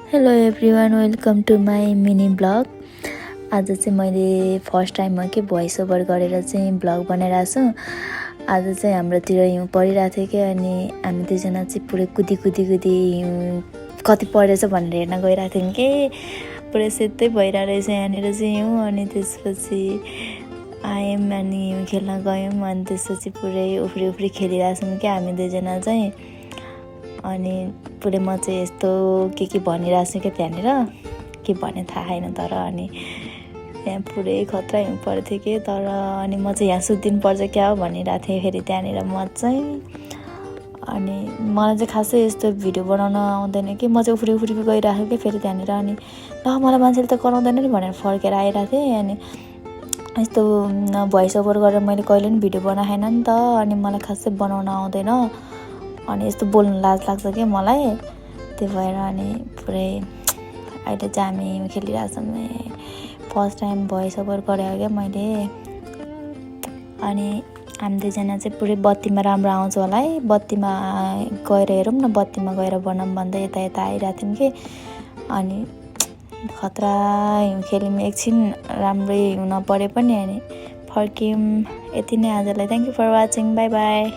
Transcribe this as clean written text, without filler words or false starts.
Hello everyone, welcome to my mini blog. आज चाहिँ मैले फर्स्ट टाइम हो कि भोइस ओभर गरेर चाहिँ ब्लग बनाइरहेको छु। आज चाहिँ हाम्रोतिर हिउँ परिरहेको थियो कि अनि हामी दुईजना चाहिँ पुरै कुदी हिउँ कति परेछ भनेर हेर्न गइरहेको थियौँ कि पुरै सेतै भइरहेको रहेछ यहाँनिर चाहिँ हिउँ। अनि त्यसपछि आयौँ अनि हिउँ खेल्न गयौँ। अनि त्यसपछि पुरै उफ्री खेलिरहेको छौँ कि हामी दुईजना चाहिँ। अनि पुरै म चाहिँ यस्तो के भनिरहेको छु क्या त्यहाँनिर, के भने थाहा छैन तर। अनि यहाँ पुरै खतरा हिउँ पर्थ्यो कि तर अनि म चाहिँ यहाँ सुत्दिनु पर्छ क्या हो भनिरहेको थिएँ फेरि त्यहाँनिर म चाहिँ। अनि मलाई चाहिँ खासै यस्तो भिडियो बनाउन आउँदैन कि, म चाहिँ उफ्री गइरहेको कि फेरि त्यहाँनिर। अनि ल मलाई मान्छेले त कराउँदैन नि भनेर फर्केर आइरहेको थिएँ। अनि यस्तो भोइस ओभर गरेर मैले कहिले पनि भिडियो बनाएन नि त, अनि मलाई खासै बनाउन आउँदैन। अनि यस्तो बोल्नु लाज लाग्छ कि मलाई, त्यो भएर अनि पुरै अहिले चाहिँ हामी खेलिरहेको छौँ। फर्स्ट टाइम भोइस ओभर गरेको क्या मैले। अनि हामी दुईजना चाहिँ पुरै बत्तीमा राम्रो आउँछ होला है, बत्तीमा गएर हेरौँ न, बत्तीमा गएर बनाऊँ भन्दै यता आइरहेको थियौँ कि। अनि खतरा हिउँ खेल्यौँ एकछिन, राम्रै हिउँ नपरे पनि। अनि फर्क्यौँ। यति नै आजलाई। Thank you for watching, bye by.